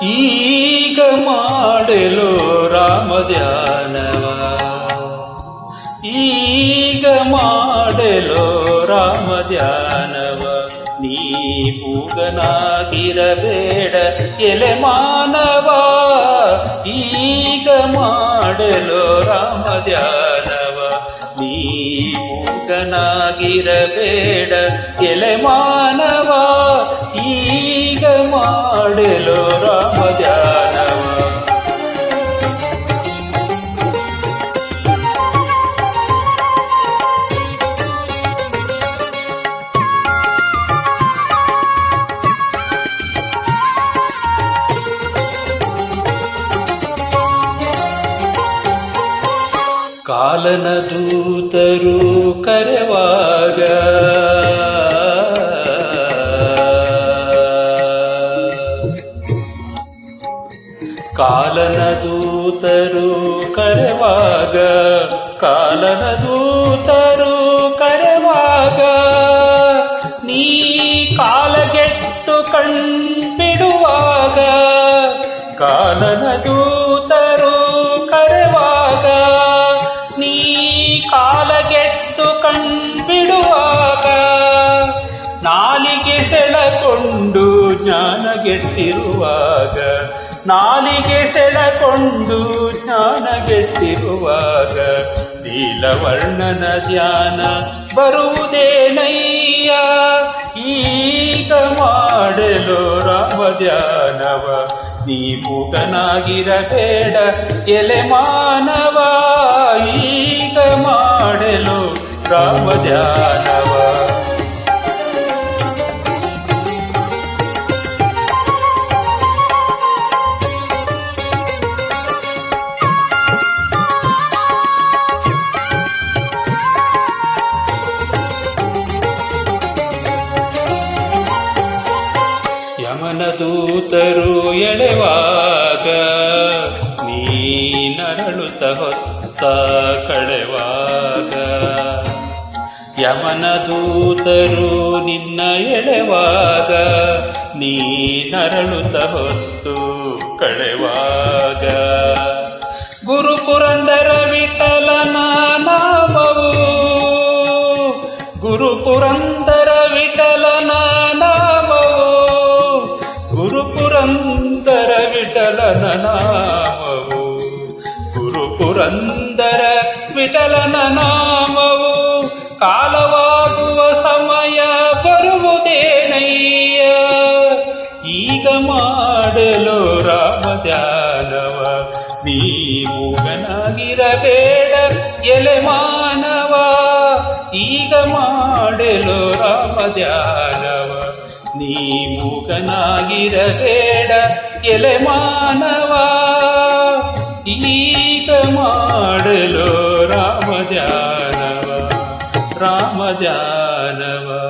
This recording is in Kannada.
ಈಗ ಮಾಡಲು ರಾಮ ಧ್ಯಾನವ, ಈಗ ಮಾಡಲು ರಾಮ ಧ್ಯಾನವ. ನೀ ಮೂಗನಾಗಿರಬೇಡ ಎಲೆ ಮಾನವ, ಈಗ ಮಾಡಲು ರಾಮ ಧ್ಯಾನವ. ನೀ ಮೂಗನಾಗಿರಬೇಡ ಎಲೆ ಮಾನವ, ಈಗ ಮಾಡಲು ರಾಮ ಧ್ಯಾನವ. ಕಾಲನ ದೂತರು ಕರೆವಾಗ, ಕಾಲನ ದೂತರು ಕರೆವಾಗ, ಕಾಲನ ದೂತರು ಕರೆವಾಗ, ನೀ ಕಾಲಗೆಟ್ಟು ಕಣ್ಬಿಡುವಾಗ, ಕಾಲನ ದೂತರು ಕರೆವಾಗ, ನೀ ಕಾಲಗೆಟ್ಟು ಕಣ್ಬಿಡುವಾಗ, ನಾಲಿಗೆ ಸೆಳೆಕೊಂಡು ಜ್ಞಾನಗೆಟ್ಟಿರುವಾಗ, ನಾಲಿಗೆ ಸೆಳೆಕೊಂಡು ಜ್ಞಾನಗೆಟ್ಟಿರುವಾಗ, ನೀಲವರ್ಣನ ಧ್ಯಾನ ಬರುವುದೇನಯ್ಯ, ಈಗ ಮಾಡಲು ರಾಮ ಧ್ಯಾನವ. ನೀ ಮೂಕನಾಗಿರಬೇಡ ಎಲೆ ಮಾನವ, ಈಗ ಮಾಡಲು ರಾಮ ಧ್ಯಾನವ. ಯಮನ ದೂತರು ಎಳೆವಾಗ, ನೀ ನರಳುತ್ತ ಹೊತ್ತ ಕಳೆವಾಗ, ಯಮನ ದೂತರು ನಿನ್ನ ಎಳೆವಾಗ, ನೀ ನರಳುತ್ತ ಹೊತ್ತು ಕಳೆವಾಗ, ಗುರು ಪುರಂದರ ವಿಠಲನ ನಾಮವು, ಗುರು ಪುರಂದರ ವಿಠಲನ ನಾಮವು, ಗುರು ಪುರಂದರ ವಿಠಲನ ನಾಮವು, ಗುರು ಪುರಂದರ ವಿಠಲನ ನಾಮವು. ಕಾಲವಾಗುವ ಸಮಯ ಬರುವುದೇನಯ್ಯ, ಈಗ ಮಾಡಲು ರಾಮ ಧ್ಯಾನವ. ನೀ ಮೂಗನಾಗಿರಬೇಡ ಎಲೆ ಮಾನವ, ಈಗ ಮಾಡಲು ರಾಮ ಧ್ಯಾನವ. ನೀ ಮೂಕನಾಗಿರಬೇಡ ಎಲೆ ಮಾನವ, ಈಗ ಮಾಡಲು ರಾಮ ಧ್ಯಾನವ, ರಾಮ ಧ್ಯಾನವ.